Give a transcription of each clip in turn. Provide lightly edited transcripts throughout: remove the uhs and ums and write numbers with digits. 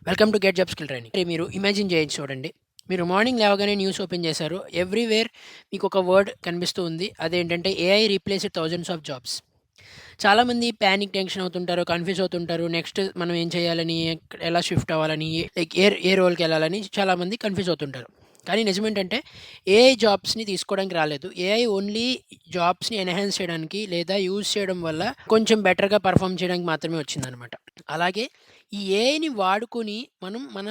Welcome to get job skill training. మీరు imagine చేయండి చూడండి. మీరు మార్నింగ్ లేవగానే న్యూస్ ఓపెన్ చేశారు. ఎవ్రీవేర్ మీకు ఒక వర్డ్ కనిపిస్తూ ఉంది. అదేంటంటే AI replaced thousands of jobs. చాలామంది ప్యానిక్, టెన్షన్ అవుతుంటారు, కన్‌ఫ్యూజ్ అవుతుంటారు. నెక్స్ట్ మనం ఏం చేయాలని, ఎలా షిఫ్ట్ అవ్వాలని, లైక్ ఏ ఏ రోల్‌కెళ్ళాలని చాలామంది కన్‌ఫ్యూజ్ అవుతుంటారు. కానీ నిజమేంటంటే ఏఐ జాబ్స్‌ని తీసుకోవడానికి రాలేదు. ఏఐ ఓన్లీ జాబ్స్‌ని ఎన్హాన్స్ చేయడానికి లేదా యూజ్ చేయడం వల్ల కొంచెం బెటర్‌గా పెర్ఫార్మ్ చేయడానికి మాత్రమే వచ్చిందనమాట. అలాగే ఈ ఏఐని వాడుకొని మనం మన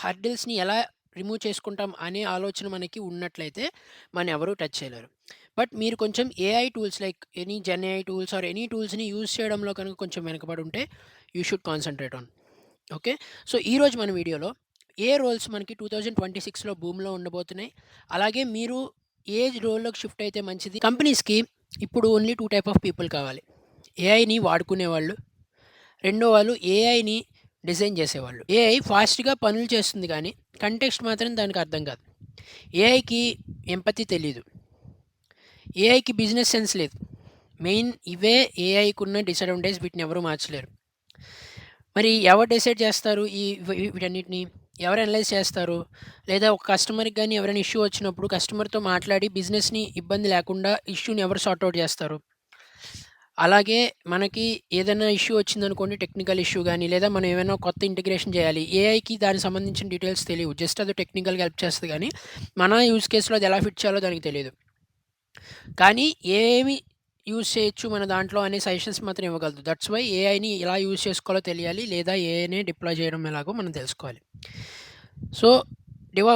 హర్డిల్స్‌ని ఎలా రిమూవ్ చేసుకుంటాం అనే ఆలోచన మనకి ఉన్నట్లయితే మనెవరు టచ్ చేయలేరు. బట్ మీరు కొంచెం AI tools like any gen AI tools or any టూల్స్‌ని యూజ్ చేయడంలో కనుక కొంచెం వెనకబడి ఉంటే you should concentrate on. Okay. So, ఈరోజు మన వీడియోలో ఏ రోల్స్ మనకి 2026లో బూమ్‌లో ఉండబోతున్నాయి. అలాగే మీరు ఏ రోల్‌లోకి షిఫ్ట్ అయితే మంచిది. కంపెనీస్‌కి ఇప్పుడు ఓన్లీ 2 టైప్ ఆఫ్ పీపుల్ కావాలి. ఏఐని వాడుకునేవాళ్ళు. రెండో వాళ్ళు ఏఐని డిజైన్ చేసేవాళ్ళు. ఏఐ ఫాస్ట్‌గా పనులు చేస్తుంది గానీ, కంటెక్స్ట్ మాత్రం దానికి అర్థం కాదు. ఏఐకి ఎంపతి తెలీదు. ఏఐకి బిజినెస్ సెన్స్ లేదు. మెయిన్ ఇవే ఏఐకున్న డిసడ్వాంటేజ్. వీటిని ఎవరు మార్చలేరు. మరి ఎవరు డిసైడ్ చేస్తారు వీటన్నిటిని? ఎవరు అనలైజ్ చేస్తారు? లేదా ఒక కస్టమర్‌కి గాని ఎవరైనా ఇష్యూ వచ్చినప్పుడు కస్టమర్‌తో మాట్లాడి బిజినెస్‌ని ఇబ్బంది లేకుండా ఇష్యూని ఎవరు సార్ట్ ఔట్ చేస్తారు? అలాగే మనకి ఏదైనా ఇష్యూ వచ్చిందనుకోండి, టెక్నికల్ ఇష్యూ గాని, లేదా మనం ఏమైనా కొత్త ఇంటిగ్రేషన్ చేయాలి. ఏఐకి దానికి సంబంధించిన డీటెయిల్స్ తెలియవు. జస్ట్ అది టెక్నికల్‌గా హెల్ప్ చేస్తది గానీ, మన యూజ్ కేస్‌లో అది ఎలా ఫిట్ చేయాలో దానికి తెలీదు. కానీ ఏమి యూజ్ చేయొచ్చు మన దాంట్లో అనే సజెషన్స్ మాత్రం ఇవ్వగలదు. దట్స్ వై ఏఐని ఎలా యూజ్ చేసుకోవాలో తెలియాలి. లేదా ఏఐని డిప్లాయ్ చేయడం ఎలాగో మనం తెలుసుకోవాలి. సో,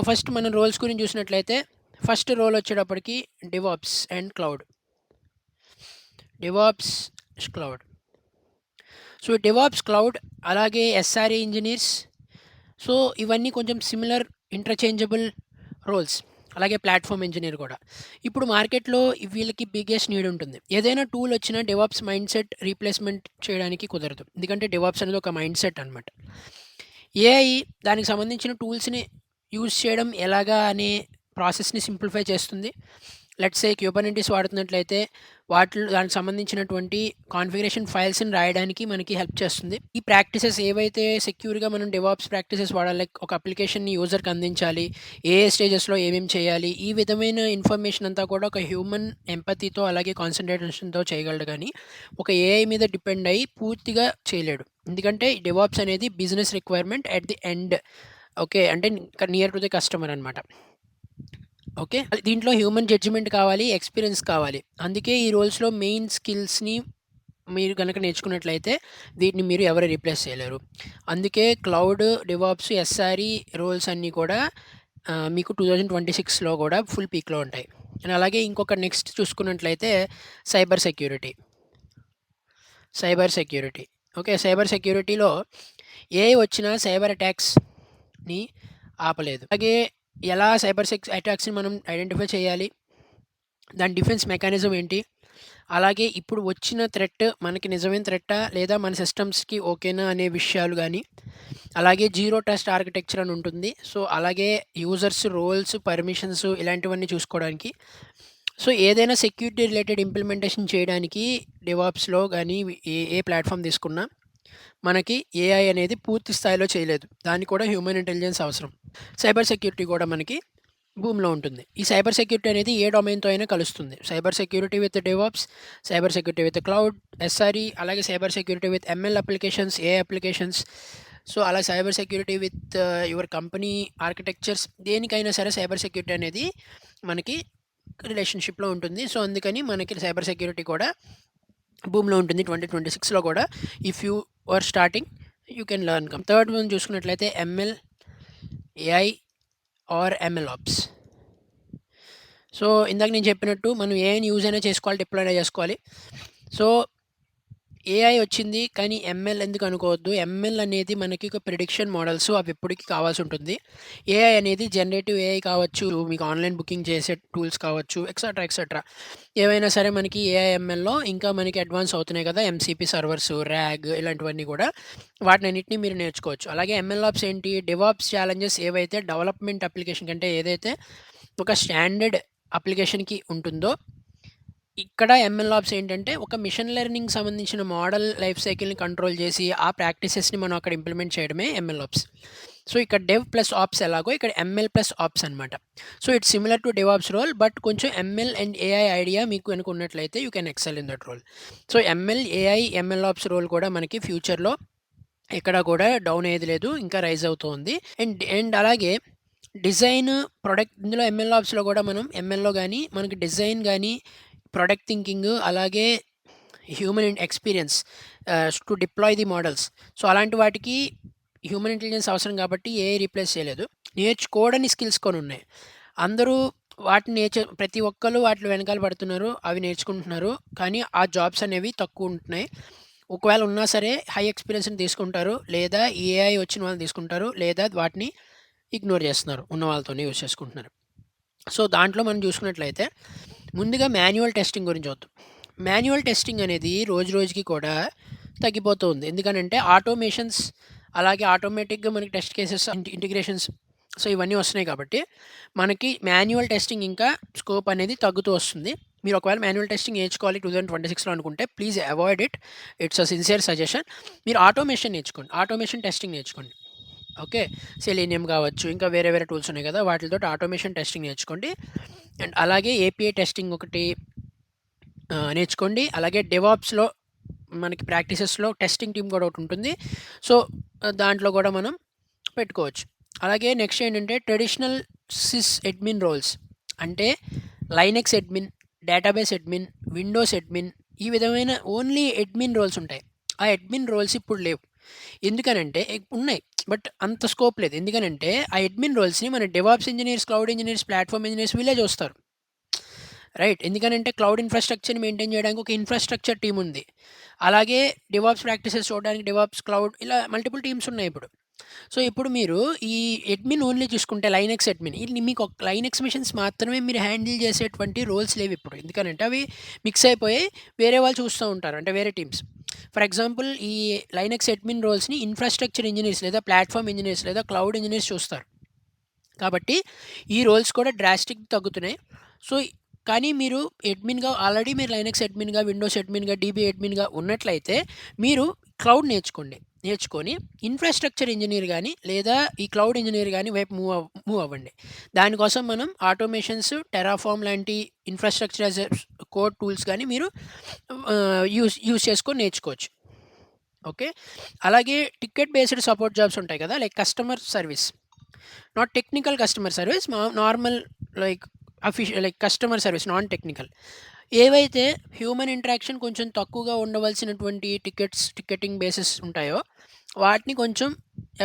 ఫస్ట్ మనం రోల్స్ గురించి చూసినట్లయితే, ఫస్ట్ రోల్ వచ్చేటప్పటికి DevOps and cloud. DevOps, cloud. So, DevOps, cloud అలాగే ఎస్ఆర్ఏ ఇంజినీర్స్. సో, ఇవన్నీ కొంచెం సిమిలర్ ఇంటర్చేంజబుల్ రోల్స్. అలాగే ప్లాట్‌ఫార్మ్ ఇంజినీర్ కూడా. ఇప్పుడు మార్కెట్‌లో వీళ్ళకి బిగ్గెస్ట్ నీడ్ ఉంటుంది. ఏదైనా టూల్ వచ్చినా డెవాప్స్ మైండ్‌సెట్ రీప్లేస్‌మెంట్ చేయడానికి కుదరదు. ఎందుకంటే డెవాప్స్ అనేది ఒక మైండ్‌సెట్ అనమాట. ఏఐ దానికి సంబంధించిన టూల్స్‌ని యూజ్ చేయడం ఎలాగా అనే ప్రాసెస్‌ని సింప్లిఫై చేస్తుంది. లెట్స్ సే క్యూబర్నెటిస్ వాడుతున్నట్లయితే దానికి సంబంధించినటువంటి కాన్ఫిగరేషన్ ఫైల్స్‌ని రాయడానికి మనకి హెల్ప్ చేస్తుంది. ఈ ప్రాక్టీసెస్ ఏవైతే సెక్యూర్‌గా మనం డెవాప్స్ ప్రాక్టీసెస్ వాడాలి, లైక్ ఒక అప్లికేషన్‌ని యూజర్‌కి అందించాలి, ఏ స్టేజెస్‌లో ఏమేమి చేయాలి, ఈ విధమైన ఇన్ఫర్మేషన్ అంతా కూడా ఒక హ్యూమన్ ఎంపతితో అలాగే కాన్సంట్రేషన్‌తో చేయగలడు గానీ, ఒక ఏఐ మీద డిపెండ్ అయ్యి పూర్తిగా చేయలేడు. ఎందుకంటే డెవాప్స్ అనేది business requirement at the end. Okay. అంటే నియర్ టు ది కస్టమర్ అనమాట. ఓకే. దీంట్లో హ్యూమన్ జడ్జ్‌మెంట్ కావాలి, ఎక్స్‌పీరియన్స్ కావాలి. అందుకే ఈ రోల్స్‌లో మెయిన్ స్కిల్స్‌ని మీరు గనక నేర్చుకున్నట్లయితే వీటిని మీరు ఎవరు రీప్లేస్ చేయలేరు. అందుకే క్లౌడ్, డివాప్స్, ఎస్ఆర్ఈ రోల్స్ అన్నీ కూడా మీకు 2026లో కూడా ఫుల్ పీక్‌లో ఉంటాయి. అండ్ అలాగే ఇంకొక నెక్స్ట్ చూసుకున్నట్లయితే cyber security. Cyber security. Okay. Cyber సెక్యూరిటీలో ఏఐ వచ్చినా సైబర్ అటాక్స్‌ని ఆపలేదు. అలాగే ఎలా సైబర్ అటాక్స్‌ని మనం ఐడెంటిఫై చేయాలి? దాని డిఫెన్స్ మెకానిజం ఏంటి? అలాగే ఇప్పుడు వచ్చిన థ్రెట్ మనకి నిజమైన థ్రెట్టా? లేదా మన సిస్టమ్స్‌కి ఓకేనా అనే విషయాలు గానీ, అలాగే జీరో ట్రస్ట్ ఆర్కిటెక్చర్ అని ఉంటుంది. సో, అలాగే యూజర్స్ రోల్స్, పర్మిషన్స్ ఇలాంటివన్నీ చూసుకోవడానికి. సో, ఏదైనా సెక్యూరిటీ రిలేటెడ్ ఇంప్లిమెంటేషన్ చేయడానికి డెవాప్స్‌లో గానీ ఏ ఏ ప్లాట్‌ఫామ్ తీసుకున్నా మనకి ఏఐ అనేది పూర్తి స్థాయిలో చేయలేదు. దానికి కూడా హ్యూమన్ ఇంటెలిజెన్స్ అవసరం. సైబర్ సెక్యూరిటీ కూడా మనకి భూమిలో ఉంటుంది. ఈ సైబర్ సెక్యూరిటీ అనేది ఏ డొమైన్‌తో అయినా కలుస్తుంది. Cyber security with DevOps, cyber security with cloud, SRE, అలాగే cyber security with ML applications, AI applications. So, అలా cyber security with your company architectures, దేనికైనా సరే సైబర్ సెక్యూరిటీ అనేది మనకి రిలేషన్‌షిప్‌లో ఉంటుంది. సో, అందుకని మనకి సైబర్ సెక్యూరిటీ కూడా భూమిలో ఉంటుంది 2026లో కూడా. If you are starting you can learn. Third one చూసుకున్నట్లయితే ML, AI or MLOps. So, ఇందాక నేను చెప్పినట్టు మనం ఏఐని యూజ్ అయినా చేసుకోవాలి, డిప్లాయ్ అయినా చేసుకోవాలి. సో, ఏఐ వచ్చింది కానీ ఎంఎల్ ఎందుకు అనుకోవద్దు. ఎంఎల్ అనేది మనకి ఒక ప్రిడిక్షన్ మోడల్స్, అవి ఎప్పటికి కావాల్సి ఉంటుంది. ఏఐ అనేది జనరేటివ్ ఏఐ కావచ్చు, మీకు ఆన్‌లైన్ బుకింగ్ చేసే టూల్స్ కావచ్చు, ఎక్సెట్రా, ఎక్సెట్రా. ఏవైనా సరే మనకి ఏఐ, ఎంఎల్‌లో ఇంకా మనకి అడ్వాన్స్ అవుతున్నాయి కదా! ఎంసీపీ సర్వర్స్, ర్యాగ్ ఇలాంటివన్నీ కూడా. వాటినన్నిటిని మీరు నేర్చుకోవచ్చు. అలాగే ఎంఎల్ఆప్స్ ఏంటి? డెవాప్స్ ఛాలెంజెస్ ఏవైతే డెవలప్‌మెంట్ అప్లికేషన్ కంటే ఏదైతే ఒక స్టాండర్డ్ అప్లికేషన్‌కి ఉంటుందో, ఇక్కడ ఎంఎల్ఆప్స్ ఏంటంటే ఒక మిషన్ లెర్నింగ్ సంబంధించిన మోడల్ లైఫ్ సైకిల్ని కంట్రోల్ చేసి ఆ ప్రాక్టీసెస్ని మనం అక్కడ ఇంప్లిమెంట్ చేయడమే ఎంఎల్ఆప్స్. సో ఇక్కడ డెవ్ ప్లస్ ఆప్స్ ఎలాగో ఇక్కడ ఎంఎల్ ప్లస్ ఆప్స్ అనమాట. So it's similar to DevOps role, but కొంచెం ఎంఎల్ అండ్ ఏఐ ఐడియా మీకు కనుక ఉన్నట్లయితే you can excel in that role. So ML AI ML ops role కూడా మనకి ఫ్యూచర్లో ఎక్కడ కూడా డౌన్ అయ్యేది లేదు, ఇంకా రైజ్ అవుతుంది. అండ్ అలాగే డిజైన్ ప్రొడక్ట్ ఇందులో ఎంఎల్ ఆప్స్లో కూడా మనం ఎంఎల్లో కానీ మనకి డిజైన్ కానీ ప్రొడక్ట్ థింకింగ్ అలాగే human experience to deploy the models. So అలాంటి వాటికి హ్యూమన్ ఇంటెలిజెన్స్ అవసరం కాబట్టి ఏ రీప్లేస్ చేయలేదు. నేర్చుకోవడని స్కిల్స్ కొన్ని ఉన్నాయి. అందరూ వాటిని ప్రతి ఒక్కరు వాటిలో వెనకాల పడుతున్నారు, అవి నేర్చుకుంటున్నారు. కానీ ఆ జాబ్స్ అనేవి తక్కువ ఉంటున్నాయి. ఒకవేళ ఉన్నా సరే హై ఎక్స్పీరియన్స్ని తీసుకుంటారు, లేదా ఏఐ వచ్చిన వాళ్ళని తీసుకుంటారు, లేదా వాటిని ఇగ్నోర్ చేస్తున్నారు, ఉన్న వాళ్ళతోనే యూజ్ చేసుకుంటున్నారు. సో దాంట్లో మనం చూసుకున్నట్లయితే ముందుగా మాన్యువల్ టెస్టింగ్ గురించి చూద్దాం. మాన్యువల్ టెస్టింగ్ అనేది రోజు రోజుకి కూడా తగ్గిపోతూ ఉంది. ఎందుకనంటే ఆటోమేషన్స్ అలాగే ఆటోమేటిక్గా మనకి టెస్ట్ కేసెస్ ఇంటిగ్రేషన్స్ సో ఇవన్నీ వస్తున్నాయి కాబట్టి మనకి మాన్యువల్ టెస్టింగ్ ఇంకా స్కోప్ అనేది తగ్గుతూ వస్తుంది. మీరు ఒకవేళ మాన్యువల్ టెస్టింగ్ నేర్చుకోవాలి 2026లో అనుకుంటే please avoid it. It's a sincere suggestion. మీరు ఆటోమేషన్ నేర్చుకోండి, ఆటోమేషన్ టెస్టింగ్ నేర్చుకోండి. ఓకే, సెలీనియం కావచ్చు, ఇంకా వేరే వేరే టూల్స్ ఉన్నాయి కదా, వాటితో ఆటోమేషన్ టెస్టింగ్ నేర్చుకోండి. అండ్ అలాగే ఏపీఐ టెస్టింగ్ ఒకటి నేర్చుకోండి. అలాగే డెవాప్స్లో మనకి ప్రాక్టీసెస్లో టెస్టింగ్ టీమ్ కూడా ఒకటి ఉంటుంది. సో దాంట్లో కూడా మనం పెట్టుకోవచ్చు. అలాగే నెక్స్ట్ ఏంటంటే ట్రెడిషనల్ సిస్ అడ్మిన్ రోల్స్, అంటే Linux admin, database admin, Windows admin, ఈ విధమైన ఓన్లీ అడ్మిన్ రోల్స్ ఉంటాయి. ఆ అడ్మిన్ రోల్స్ ఇప్పుడు లేవు. ఎందుకనంటే ఉన్నాయి బట్ అంత స్కోప్ లేదు. ఎందుకనంటే ఆ అడ్మిన్ రోల్స్ని మన DevOps engineers, cloud engineers, platform engineers వీళ్ళే చూస్తారు, రైట్? ఎందుకనంటే క్లౌడ్ ఇన్ఫ్రాస్ట్రక్చర్ని మెయింటైన్ చేయడానికి ఒక ఇన్ఫ్రాస్ట్రక్చర్ టీం ఉంది. అలాగే డివాప్స్ ప్రాక్టీసెస్ చూడడానికి డివాప్స్, క్లౌడ్, ఇలా మల్టిపుల్ టీమ్స్ ఉన్నాయి ఇప్పుడు. సో ఇప్పుడు మీరు ఈ అడ్మిన్ ఓన్లీ చూసుకుంటే లైనెక్స్ అడ్మిన్, ఇది మీకు ఒక లైనెక్స్ మిషన్స్ మాత్రమే మీరు హ్యాండిల్ చేసేటువంటి రోల్స్ లేవు ఇప్పుడు. ఎందుకంటే అవి మిక్స్ అయిపోయి వేరే వాళ్ళు చూస్తూ ఉంటారు, అంటే వేరే టీమ్స్. ఫర్ ఎగ్జాంపుల్ ఈ లైనెక్స్ అడ్మిన్ రోల్స్ని ఇన్ఫ్రాస్ట్రక్చర్ ఇంజనీర్స్ లేదా ప్లాట్ఫామ్ ఇంజనీర్స్ లేదా క్లౌడ్ ఇంజనీర్స్ చూస్తారు. కాబట్టి ఈ రోల్స్ కూడా డ్రాస్టిక్ తగ్గుతున్నాయి. సో కానీ మీరు అడ్మిన్గా ఆల్రెడీ మీరు లైనెక్స్ అడ్మిన్గా, విండోస్ అడ్మిన్గా, డీబీ అడ్మిన్గా ఉన్నట్లయితే మీరు క్లౌడ్ నేర్చుకొని ఇన్ఫ్రాస్ట్రక్చర్ ఇంజనీర్ కానీ లేదా ఈ క్లౌడ్ ఇంజనీర్ కానీ వైపు మూవ్ అవ్వండి. దానికోసం మనం ఆటోమేషన్స్, టెరాఫామ్ లాంటి ఇన్ఫ్రాస్ట్రక్చర్ యాజ్ కోడ్ టూల్స్ కానీ మీరు యూస్ చేసుకొని నేర్చుకోవచ్చు. ఓకే, అలాగే టికెట్ బేస్డ్ సపోర్ట్ జాబ్స్ ఉంటాయి కదా, like customer service, not technical customer service, normal like like customer service, non technical. ఏవైతే హ్యూమన్ ఇంటరాక్షన్ కొంచెం తక్కువగా ఉండవలసినటువంటి టికెటింగ్ బేసిస్ ఉంటాయో వాటిని కొంచెం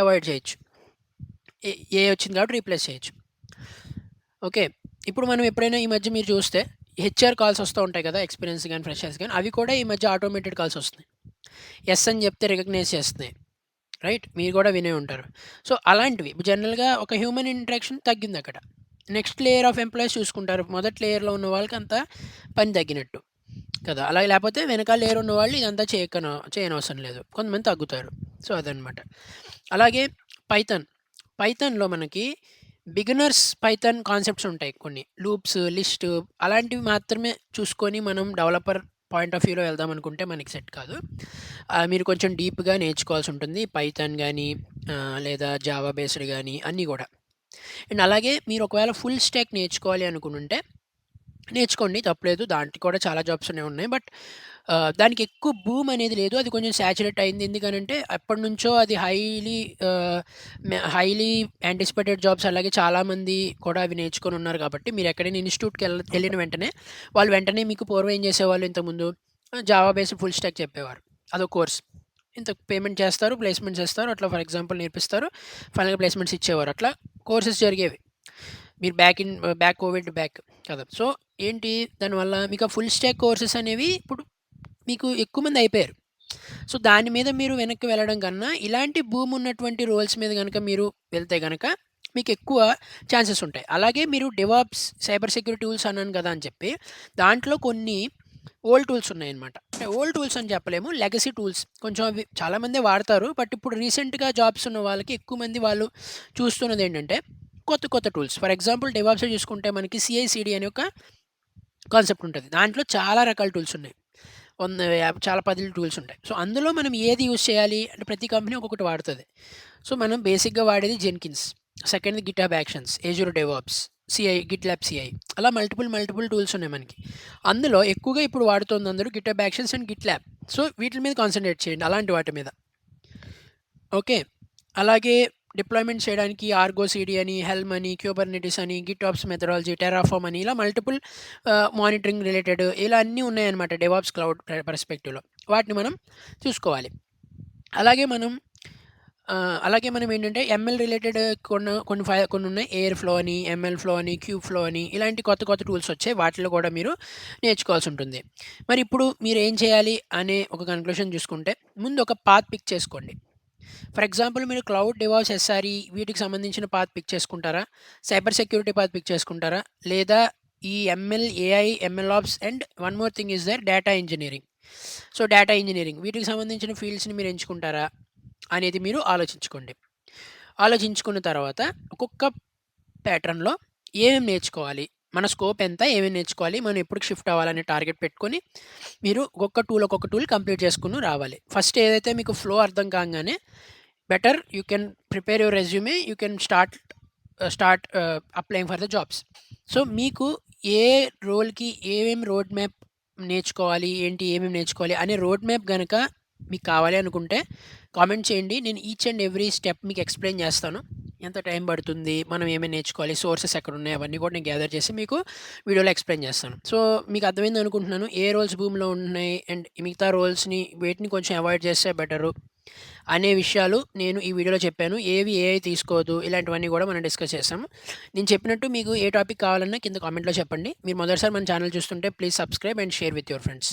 అవాయిడ్ చేయొచ్చు. ఏ వచ్చింది కాబట్టి రీప్లేస్ చేయొచ్చు. ఓకే, ఇప్పుడు మనం ఎప్పుడైనా ఈ మధ్య మీరు చూస్తే హెచ్ఆర్ కాల్స్ వస్తూ ఉంటాయి కదా, ఎక్స్పీరియన్స్ కానీ ఫ్రెషర్స్ కానీ, అవి కూడా ఈ మధ్య ఆటోమేటెడ్ కాల్స్ వస్తున్నాయి. ఎస్ అని చెప్తే రికగ్నైజ్ చేస్తున్నాయి, రైట్? మీరు కూడా వినే ఉంటారు. సో అలాంటివి జనరల్గా ఒక హ్యూమన్ ఇంటరాక్షన్ తగ్గింది అక్కడ. నెక్స్ట్ లేయర్ ఆఫ్ ఎంప్లాయీస్ చూసుకుంటారు, మొదటి లేయర్లో ఉన్న వాళ్ళకి అంతా పని తగ్గినట్టు కదా. అలాగే లేకపోతే వెనకాల లేయర్ ఉన్న వాళ్ళు ఇదంతా చేయనవసరం లేదు, కొంతమంది తగ్గుతారు. సో అదనమాట. అలాగే పైథాన్లో మనకి బిగినర్స్ పైథాన్ కాన్సెప్ట్స్ ఉంటాయి, కొన్ని లూప్స్, లిస్ట్, అలాంటివి మాత్రమే చూసుకొని మనం డెవలపర్ పాయింట్ ఆఫ్ వ్యూలో వెళ్దాం అనుకుంటే మనకి సెట్ కాదు. మీరు కొంచెం డీప్గా నేర్చుకోవాల్సి ఉంటుంది పైథాన్ కానీ లేదా జావా బేస్డ్ కానీ అన్నీ కూడా. అండ్ అలాగే మీరు ఒకవేళ ఫుల్ స్టాక్ నేర్చుకోవాలి అనుకుంటే నేర్చుకోండి, తప్పలేదు. దాంట్లో కూడా చాలా జాబ్స్ ఉన్నాయి. బట్ దానికి ఎక్కువ బూమ్ అనేది లేదు, అది కొంచెం సాచురేట్ అయింది. ఎందుకనంటే ఎప్పటి నుంచో అది హైలీ యాంటిసిపేటెడ్ జాబ్స్. అలాగే చాలామంది కూడా అవి నేర్చుకొని ఉన్నారు కాబట్టి మీరు ఎక్కడైనా ఇన్స్టిట్యూట్కి వెళ్ళిన వెంటనే వాళ్ళు వెంటనే మీకు పూర్వం ఏం చేసేవాళ్ళు, ఇంతకుముందు జావా బేస్డ్ ఫుల్ స్టాక్ చెప్పేవారు, అదొక కోర్స్. ఇంత పేమెంట్ చేస్తారు, ప్లేస్మెంట్స్ చేస్తారు, అట్లా ఫర్ ఎగ్జాంపుల్ నేర్పిస్తారు, ఫైనల్గా ప్లేస్మెంట్స్ ఇచ్చేవారు. అట్లా కోర్సెస్ జరిగేవి. మీరు బ్యాక్ కోవిడ్ కదా. సో ఏంటి దానివల్ల మీకు ఫుల్ స్టాక్ కోర్సెస్ అనేవి ఇప్పుడు మీకు ఎక్కువ మంది అయిపోయారు. సో దాని మీద మీరు వెనక్కి వెళ్ళడం కన్నా ఇలాంటి భూమి ఉన్నటువంటి రోల్స్ మీద కనుక మీరు వెళ్తే కనుక మీకు ఎక్కువ ఛాన్సెస్ ఉంటాయి. అలాగే మీరు డెవాప్స్, సైబర్ సెక్యూరిటీ టూల్స్ అన్నాను కదా అని చెప్పి దాంట్లో కొన్ని ఓల్డ్ టూల్స్ ఉన్నాయన్నమాట. అంటే ఓల్డ్ టూల్స్ అని చెప్పలేము, లెగసీ టూల్స్. కొంచెం అవి చాలామంది వాడతారు, బట్ ఇప్పుడు రీసెంట్గా జాబ్స్ ఉన్న వాళ్ళకి ఎక్కువ మంది వాళ్ళు చూస్తున్నది ఏంటంటే కొత్త టూల్స్. ఫర్ ఎగ్జాంపుల్ డెవాప్స్ చూసుకుంటే మనకి CI/CD అనే ఒక కాన్సెప్ట్ ఉంటది. దాంట్లో చాలా రకాల టూల్స్ ఉన్నాయి. చాలా 10 టూల్స్ ఉంటాయి. సో, అందులో మనం ఏది యూజ్ చేయాలి అంటే ప్రతి కంపెనీ ఒక్కొక్కటి వాడుతది. సో, మనం బేసిక్‌గా వాడేది జెన్కిన్స్, సెకండ్‌ది GitHub actions, Azure DevOps, GitLab CI అలా మల్టిపుల్ టూల్స్ ఉన్నాయి మనకి. అందులో ఎక్కువగా ఇప్పుడు వాడుతోంది అందరూ GitHub actions and GitLab. So, వీటిల మీద కాన్సంట్రేట్ చేయండి అలాంటి వాటి మీద. ఓకే. అలాగే డిప్లాయ్‌మెంట్ చేయడానికి ఆర్గో సీడీ అని, హెల్మ్ అని, క్యూబర్నెటిస్ అని, గిటాప్స్ మెథడాలజీ, టెర్రాఫార్మ్ అని ఇలా మల్టిపుల్ మానిటరింగ్ రిలేటెడ్ ఇలా అన్నీ ఉన్నాయన్నమాట డెవాప్స్ క్లౌడ్ పర్స్పెక్టివ్‌లో. వాటిని మనం చూసుకోవాలి. అలాగే మనం ఏంటంటే ఎంఎల్ రిలేటెడ్ కొన్ని ఉన్నాయి. ఎయిర్ ఫ్లో అని, ఎంఎల్ ఫ్లో అని, క్యూబ్ ఫ్లో అని ఇలాంటి కొత్త టూల్స్ వచ్చాయి. వాటిలో కూడా మీరు నేర్చుకోవాల్సి ఉంటుంది. మరి ఇప్పుడు మీరు ఏం చేయాలి అనే ఒక కన్క్లూషన్ చూసుకుంటే ముందు ఒక పాత్ పిక్ చేసుకోండి. ఫర్ ఎగ్జాంపుల్ మీరు క్లౌడ్ డెవాప్స్, ఎస్ఆర్ఈ వీటికి సంబంధించిన పాత్ పిక్ చేసుకుంటారా? సైబర్ సెక్యూరిటీ పాత్ పిక్ చేసుకుంటారా? లేదా ఈ ML, AI, MLOps and one more thing is there data engineering. So, data engineering వీటికి సంబంధించిన ఫీల్డ్స్‌ని మీరు ఎంచుకుంటారా అనేది మీరు ఆలోచించుకోండి. ఆలోచించుకున్న తర్వాత ఒక్కొక్క ప్యాటర్న్‌లో ఏమేమి నేర్చుకోవాలి? మన స్కోప్ ఎంత? ఏమేమి నేర్చుకోవాలి? మనం ఎప్పటికి షిఫ్ట్ అవ్వాలనే టార్గెట్ పెట్టుకొని మీరు ఒక్కొక్క టూల్ కంప్లీట్ చేసుకొని రావాలి. ఫస్ట్ ఏదైతే మీకు ఫ్లో అర్థం కాంగానే better you can prepare your resume. You can start applying for the jobs. So, మీకు ఏ రోల్‌కి ఏమేమి రోడ్ మ్యాప్ నేర్చుకోవాలి, ఏమేమి నేర్చుకోవాలి అనే రోడ్ మ్యాప్ గనక మీకు కావాలి అనుకుంటే కామెంట్ చేయండి. నేను ఈచ్ అండ్ ఎవ్రీ స్టెప్ మీకు ఎక్స్‌ప్లెయిన్ చేస్తాను. ఎంత టైం పడుతుంది, మనం ఏమేమి నేర్చుకోవాలి, సోర్సెస్ ఎక్కడున్నాయి అవన్నీ కూడా నేను గ్యాదర్ చేసి మీకు వీడియోలో ఎక్స్‌ప్లెయిన్ చేస్తాను. సో, మీకు అర్థమైంది అనుకుంటున్నాను. ఏ రోల్స్ భూమిలో ఉంటున్నాయి అండ్ మిగతా రోల్స్‌ని వేటిని కొంచెం అవాయిడ్ చేస్తే బెటరు అనే విషయాలు నేను ఈ వీడియోలో చెప్పాను. ఏవి ఏఐ తీసుకోదు ఇలాంటివన్నీ కూడా మనం డిస్కస్ చేసాము. నేను చెప్పినట్టు మీకు ఏ టాపిక్ కావాలన్నా కింద కామెంట్‌లో చెప్పండి. మీరు మొదటిసారి మన ఛానల్ చూస్తుంటే please subscribe and share with your friends.